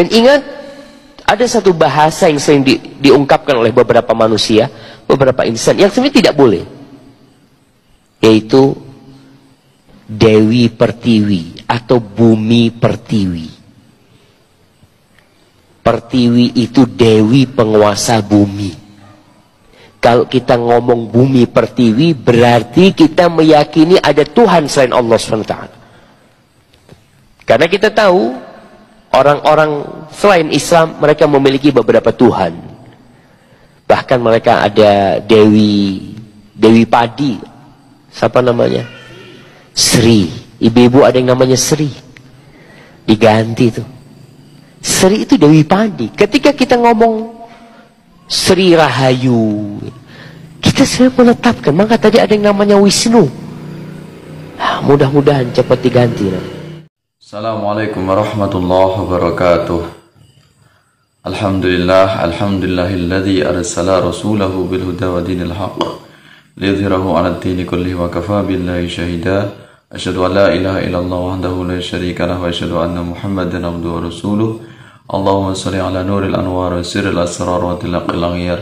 Dan ingat, ada satu bahasa yang sering diungkapkan oleh beberapa manusia, beberapa insan, yang sebenarnya tidak boleh, yaitu Dewi Pertiwi atau Bumi Pertiwi. Pertiwi itu Dewi penguasa bumi. Kalau kita ngomong Bumi Pertiwi, berarti kita meyakini ada Tuhan selain Allah SWT. Karena kita tahu orang-orang selain Islam, mereka memiliki beberapa Tuhan. Bahkan mereka ada Dewi Padi. Siapa namanya? Sri. Ibu-ibu ada yang namanya Sri. Diganti tuh. Sri itu Dewi Padi. Ketika kita ngomong Sri Rahayu, kita sudah menetapkan. Maka tadi ada yang namanya Wisnu. Mudah-mudahan cepat diganti. Assalamualaikum warahmatullahi wabarakatuh. Alhamdulillahilladzi arsala rasulahu bil huda wa dinil haqq liyudhhirahu 'ala ad-dini kullihi wa kafaa billahi shahida. Asyhadu an la ilaha illallah wahdahu la syarika lahu wa asyhadu anna Muhammadan abduhu wa rasuluh. Allahumma shalli 'ala nuril anwar wa sirril asrar wa tilaqil aghyar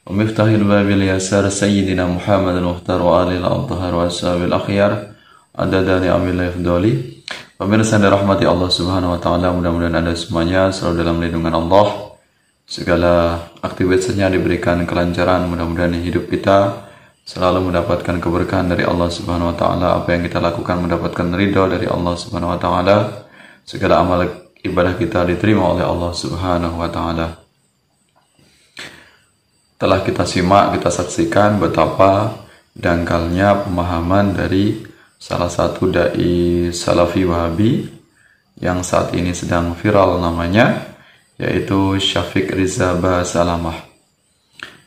wa miftahil babil yasar sayyidina Muhammadan muhtar wa alil athhar wa ashabil akhyar adada ni'amil ifdali. Pemirsa yang dirahmati Allah Subhanahu wa taala, mudah-mudahan Anda semuanya selalu dalam lindungan Allah. Segala aktivitasnya diberikan kelancaran, mudah-mudahan hidup kita selalu mendapatkan keberkahan dari Allah Subhanahu wa taala. Apa yang kita lakukan mendapatkan ridha dari Allah Subhanahu wa taala. Segala amal ibadah kita diterima oleh Allah Subhanahu wa taala. Telah kita simak, kita saksikan betapa dangkalnya pemahaman dari salah satu dai Salafi Wahabi yang saat ini sedang viral namanya, yaitu Syafiq Riza Basalamah.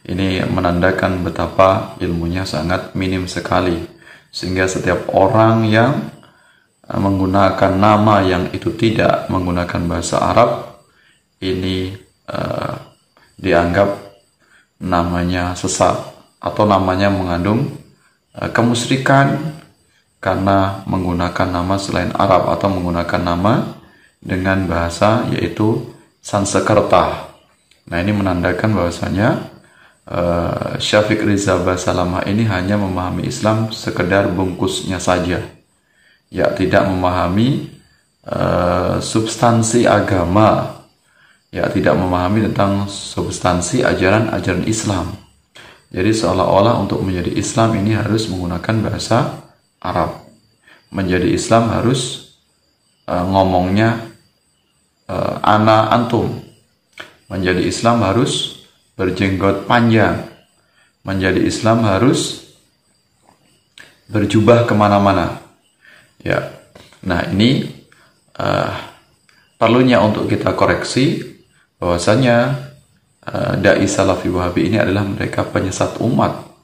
Ini menandakan betapa ilmunya sangat minim sekali, sehingga setiap orang yang menggunakan nama yang itu tidak menggunakan bahasa Arab ini dianggap namanya sesat atau namanya mengandung kemusyrikan karena menggunakan nama selain Arab atau menggunakan nama dengan bahasa yaitu Sanskerta. Nah, ini menandakan bahwasanya Syafiq Riza Basalamah ini hanya memahami Islam sekedar bungkusnya saja, ya tidak memahami substansi agama, ya tidak memahami tentang substansi ajaran-ajaran Islam. Jadi seolah-olah untuk menjadi Islam ini harus menggunakan bahasa Arab. Menjadi Islam harus ngomongnya ana antum. Menjadi Islam harus berjenggot panjang. Menjadi Islam harus berjubah kemana-mana. Ya, nah ini perlunya untuk kita koreksi bahwasanya dai Salafi Wahabi ini adalah mereka penyesat umat.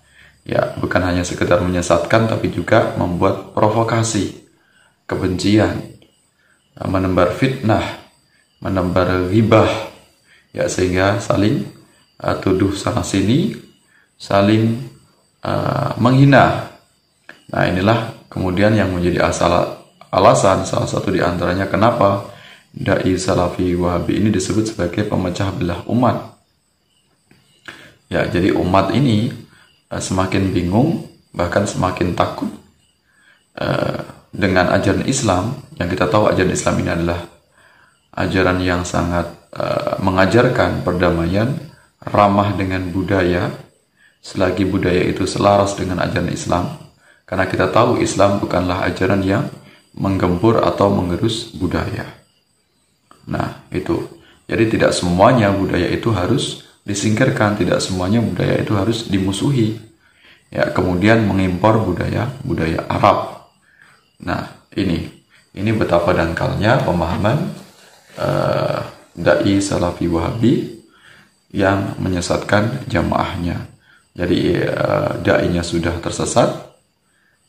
Ya, bukan hanya sekedar menyesatkan, tapi juga membuat provokasi, kebencian, menebar fitnah, menebar ghibah, ya sehingga saling tuduh sana sini, saling menghina. Nah, inilah kemudian yang menjadi alasan salah satu di antaranya kenapa dai Salafi Wahabi ini disebut sebagai pemecah belah umat. Ya, jadi umat ini semakin bingung, bahkan semakin takut dengan ajaran Islam, yang kita tahu ajaran Islam ini adalah ajaran yang sangat mengajarkan perdamaian, ramah dengan budaya, selagi budaya itu selaras dengan ajaran Islam. Karena kita tahu Islam bukanlah ajaran yang menggempur atau mengerus budaya. Nah, itu. Jadi tidak semuanya budaya itu harus disingkirkan, tidak semuanya budaya itu harus dimusuhi. Ya, kemudian mengimpor budaya Arab. Nah, ini betapa dangkalnya pemahaman dai Salafi Wahabi yang menyesatkan jamaahnya. Jadi dai-nya sudah tersesat,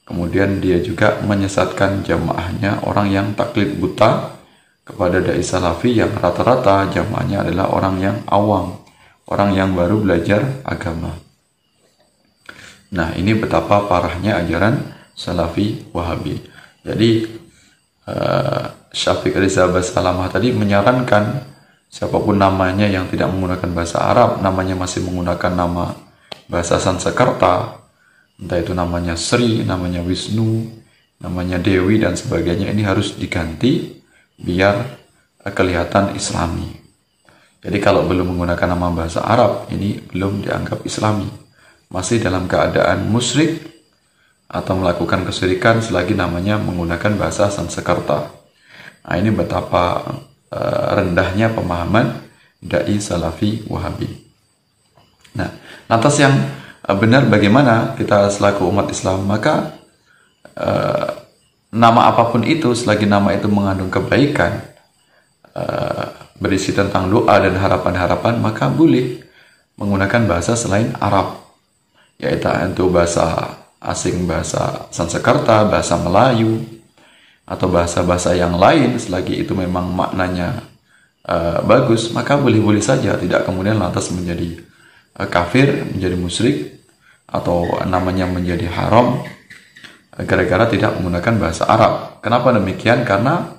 kemudian dia juga menyesatkan jamaahnya, orang yang taklid buta kepada dai Salafi yang rata-rata jamaahnya adalah orang yang awam, orang yang baru belajar agama. Nah, ini betapa parahnya ajaran Salafi Wahabi. Jadi Syafiq Riza Basalamah tadi menyarankan siapapun namanya yang tidak menggunakan bahasa Arab, namanya masih menggunakan nama bahasa Sanskerta, entah itu namanya Sri, namanya Wisnu, namanya Dewi dan sebagainya, ini harus diganti biar kelihatan Islami. Jadi kalau belum menggunakan nama bahasa Arab, ini belum dianggap Islami. Masih dalam keadaan musyrik atau melakukan kesyirikan selagi namanya menggunakan bahasa Sanskerta. Nah, ini betapa rendahnya pemahaman dai Salafi Wahabi. Nah, lantas yang benar bagaimana kita selaku umat Islam? Maka nama apapun itu, selagi nama itu mengandung kebaikan, berisi tentang doa dan harapan-harapan, maka boleh menggunakan bahasa selain Arab, yaitu bahasa asing, bahasa Sanskerta, bahasa Melayu, atau bahasa-bahasa yang lain. Selagi itu memang maknanya bagus, maka boleh-boleh saja, tidak kemudian lantas menjadi kafir, menjadi musyrik, atau namanya menjadi haram gara-gara tidak menggunakan bahasa Arab. Kenapa demikian? Karena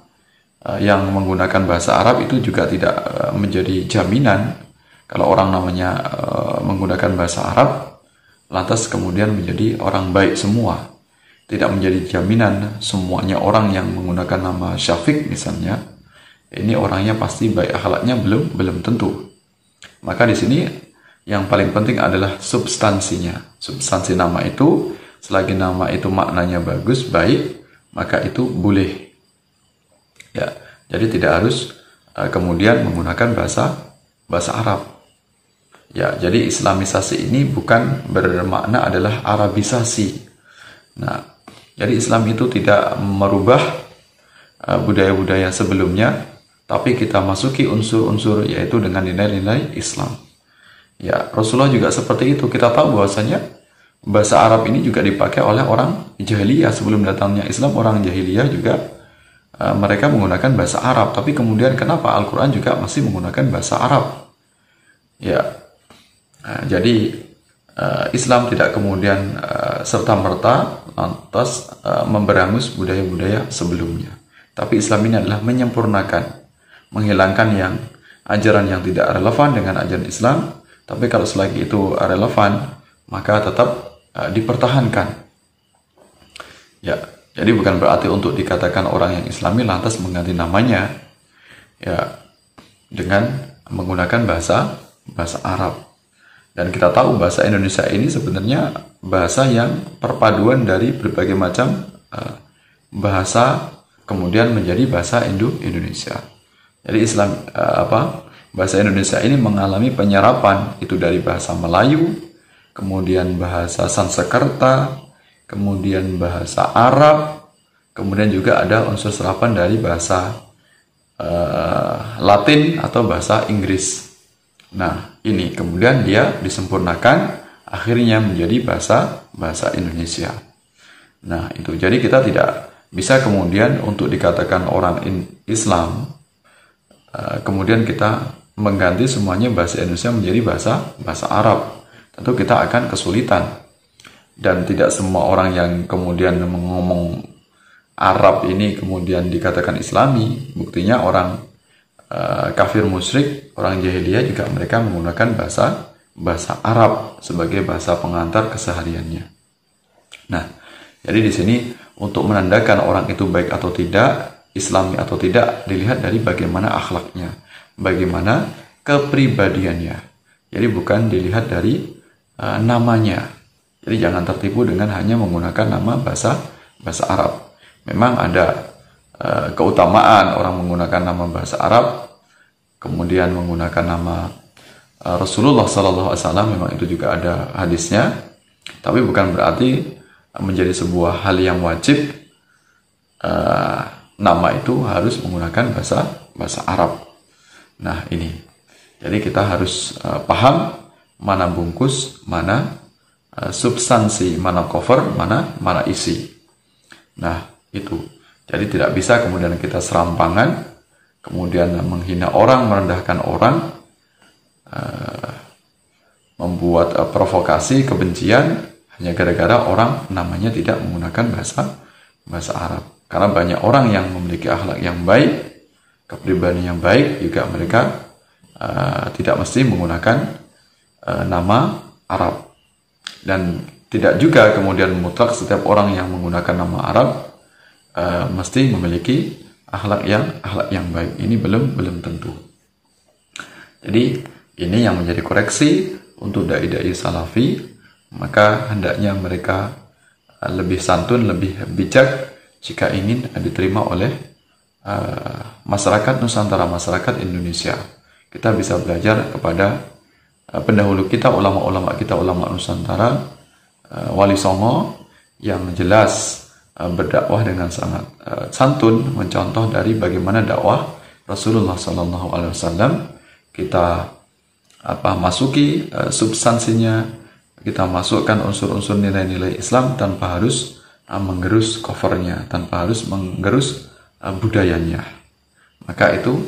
yang menggunakan bahasa Arab itu juga tidak menjadi jaminan kalau orang namanya menggunakan bahasa Arab lantas kemudian menjadi orang baik semua. Tidak menjadi jaminan semuanya orang yang menggunakan nama Syafiq misalnya, ini orangnya pasti baik akhlaknya, belum tentu. Maka di sini yang paling penting adalah substansinya. Substansi nama itu, selagi nama itu maknanya bagus, baik, maka itu boleh. Ya, jadi tidak harus kemudian menggunakan bahasa Arab. Ya, jadi Islamisasi ini bukan bermakna adalah Arabisasi. Nah, jadi Islam itu tidak merubah budaya-budaya sebelumnya, tapi kita masuki unsur-unsur yaitu dengan nilai-nilai Islam. Ya, Rasulullah juga seperti itu. Kita tahu bahwasanya bahasa Arab ini juga dipakai oleh orang jahiliyah. Sebelum datangnya Islam, orang jahiliyah juga mereka menggunakan bahasa Arab. Tapi kemudian kenapa Al-Quran juga masih menggunakan bahasa Arab? Ya, jadi Islam tidak kemudian serta-merta lantas memberangus budaya-budaya sebelumnya. Tapi Islam ini adalah menyempurnakan, menghilangkan yang ajaran yang tidak relevan dengan ajaran Islam. Tapi kalau selagi itu relevan, maka tetap dipertahankan. Ya, jadi bukan berarti untuk dikatakan orang yang Islami lantas mengganti namanya ya dengan menggunakan bahasa Arab. Dan kita tahu bahasa Indonesia ini sebenarnya bahasa yang perpaduan dari berbagai macam bahasa kemudian menjadi bahasa Indonesia. Jadi bahasa Indonesia ini mengalami penyerapan itu dari bahasa Melayu, kemudian bahasa Sanskerta, kemudian bahasa Arab, kemudian juga ada unsur serapan dari bahasa Latin atau bahasa Inggris. Nah, ini kemudian dia disempurnakan, akhirnya menjadi bahasa Indonesia. Nah, itu. Jadi kita tidak bisa kemudian untuk dikatakan orang Islam, kemudian kita mengganti semuanya bahasa Indonesia menjadi bahasa Arab. Tentu kita akan kesulitan. Dan tidak semua orang yang kemudian ngomong Arab ini kemudian dikatakan Islami. Buktinya orang kafir musyrik, orang jahiliyah juga mereka menggunakan bahasa Arab sebagai bahasa pengantar kesehariannya. Nah, jadi di sini untuk menandakan orang itu baik atau tidak, Islami atau tidak, dilihat dari bagaimana akhlaknya, bagaimana kepribadiannya. Jadi bukan dilihat dari namanya. Jadi jangan tertipu dengan hanya menggunakan nama bahasa Arab. Memang ada keutamaan orang menggunakan nama bahasa Arab, kemudian menggunakan nama Rasulullah SAW, memang itu juga ada hadisnya. Tapi bukan berarti menjadi sebuah hal yang wajib nama itu harus menggunakan bahasa Arab. Nah, ini. Jadi kita harus paham mana bungkus, mana substansi, mana cover, mana isi. Nah, itu. Jadi tidak bisa kemudian kita serampangan, kemudian menghina orang, merendahkan orang, membuat provokasi, kebencian, hanya gara-gara orang namanya tidak menggunakan bahasa Arab. Karena banyak orang yang memiliki akhlak yang baik, kepribadian yang baik, juga mereka tidak mesti menggunakan nama Arab. Dan tidak juga kemudian mutlak setiap orang yang menggunakan nama Arab mesti memiliki akhlak yang baik. Ini belum tentu. Jadi ini yang menjadi koreksi untuk dai-dai salafi, maka hendaknya mereka lebih santun, lebih bijak jika ingin diterima oleh masyarakat Nusantara, masyarakat Indonesia. Kita bisa belajar kepada pendahulu kita, ulama-ulama kita, ulama Nusantara, Wali Songo, yang jelas berdakwah dengan sangat santun, mencontoh dari bagaimana dakwah Rasulullah SAW. Kita masuki substansinya, kita masukkan unsur-unsur nilai-nilai Islam tanpa harus menggerus covernya, tanpa harus menggerus budayanya. Maka itu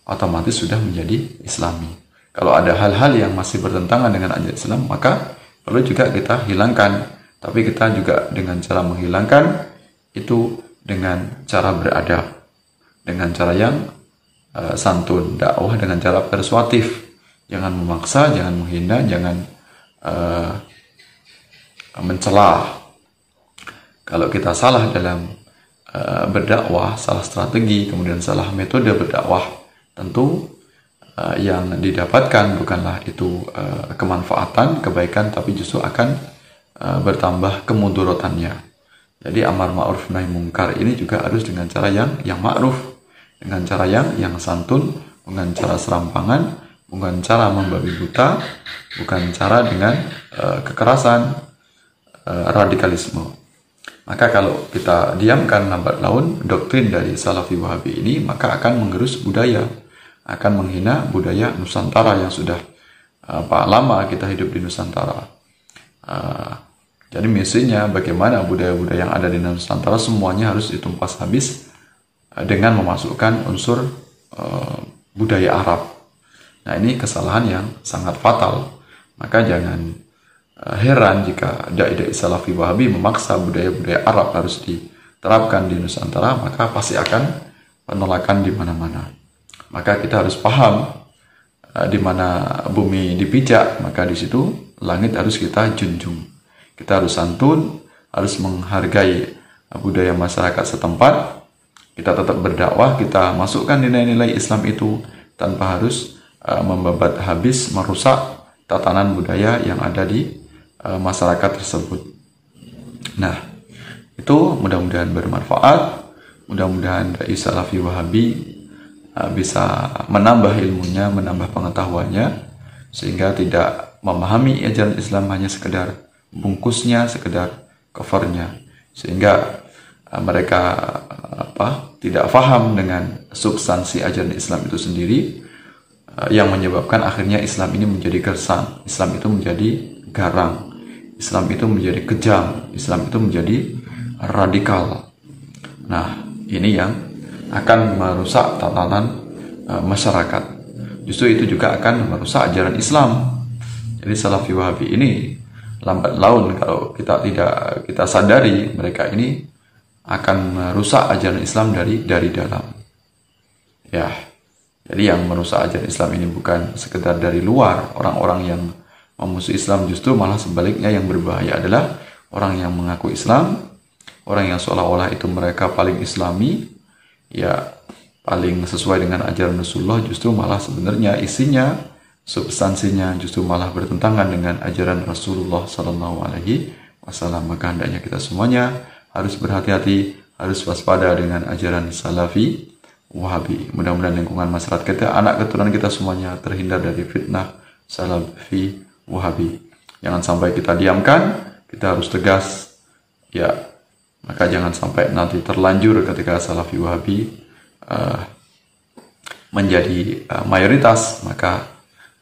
otomatis sudah menjadi Islami. Kalau ada hal-hal yang masih bertentangan dengan ajaran Islam, maka perlu juga kita hilangkan. Tapi kita juga dengan cara menghilangkan itu dengan cara beradab, dengan cara yang santun, dakwah dengan cara persuasif. Jangan memaksa, jangan menghina, jangan mencela. Kalau kita salah dalam berdakwah, salah strategi, kemudian salah metode berdakwah, tentu yang didapatkan bukanlah itu kemanfaatan, kebaikan, tapi justru akan bertambah kemudorotannya. Jadi amar ma'ruf nahi mungkar ini juga harus dengan cara yang ma'ruf, dengan cara yang santun, bukan cara serampangan, bukan cara membabi buta, bukan cara dengan kekerasan, radikalisme. Maka kalau kita diamkan lambat laun doktrin dari Salafi Wahabi ini, maka akan menggerus budaya, akan menghina budaya Nusantara yang sudah lama kita hidup di Nusantara. Jadi misinya bagaimana budaya-budaya yang ada di Nusantara semuanya harus ditumpas habis dengan memasukkan unsur budaya Arab. Nah, ini kesalahan yang sangat fatal. Maka jangan heran jika dai-dai Salafi Wahabi memaksa budaya-budaya Arab harus diterapkan di Nusantara, maka pasti akan penolakan di mana-mana. Maka kita harus paham di mana bumi dipijak, maka di situ langit harus kita junjung. Kita harus santun, harus menghargai budaya masyarakat setempat. Kita tetap berdakwah, kita masukkan nilai-nilai Islam itu tanpa harus membabat habis, merusak tatanan budaya yang ada di masyarakat tersebut. Nah, itu mudah-mudahan bermanfaat. Mudah-mudahan dai Salafi Wahabi bisa menambah ilmunya, menambah pengetahuannya, sehingga tidak memahami ajaran Islam hanya sekedar bungkusnya, sekedar covernya, sehingga mereka tidak paham dengan substansi ajaran Islam itu sendiri, yang menyebabkan akhirnya Islam ini menjadi gersang, Islam itu menjadi garang, Islam itu menjadi kejam, Islam itu menjadi radikal. Nah, ini yang akan merusak tatanan masyarakat. Justru itu juga akan merusak ajaran Islam. Jadi Salafi Wahabi ini lambat laun kalau kita sadari, mereka ini akan merusak ajaran Islam dari dalam. Ya, jadi yang merusak ajaran Islam ini bukan sekedar dari luar, orang-orang yang memusuhi Islam, justru malah sebaliknya yang berbahaya adalah orang yang mengaku Islam, orang yang seolah-olah itu mereka paling Islami, ya paling sesuai dengan ajaran Rasulullah, justru malah sebenarnya isinya, substansinya justru malah bertentangan dengan ajaran Rasulullah SAW. Maka hendaknya kita semuanya harus berhati-hati, harus waspada dengan ajaran Salafi Wahabi. Mudah-mudahan lingkungan masyarakat kita, anak keturunan kita semuanya terhindar dari fitnah Salafi Wahabi. Jangan sampai kita diamkan, kita harus tegas. Ya, maka jangan sampai nanti terlanjur ketika Salafi Wahabi menjadi mayoritas, maka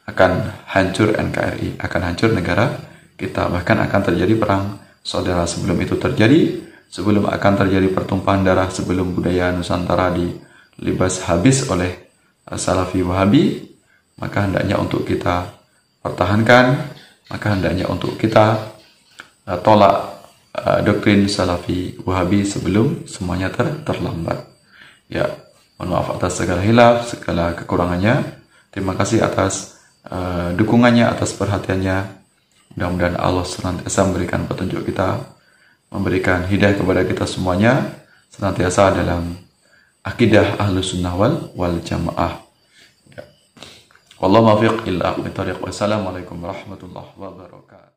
akan hancur NKRI, akan hancur negara kita, bahkan akan terjadi perang saudara. Sebelum itu terjadi, sebelum akan terjadi pertumpahan darah, sebelum budaya Nusantara dilibas habis oleh Salafi Wahabi, maka hendaknya untuk kita pertahankan, maka hendaknya untuk kita tolak doktrin Salafi Wahabi sebelum semuanya terlambat. Ya, mohon maaf atas segala hilaf, segala kekurangannya. Terima kasih atas dukungannya, atas perhatiannya. Mudah-mudahan Allah senantiasa memberikan petunjuk kita, memberikan hidayah kepada kita semuanya, senantiasa dalam akidah Ahlus Sunnah wal Jamaah. Wallahu muwaffiq ila aqwamit thoriq. Wassalamualaikum warahmatullahi wabarakatuh.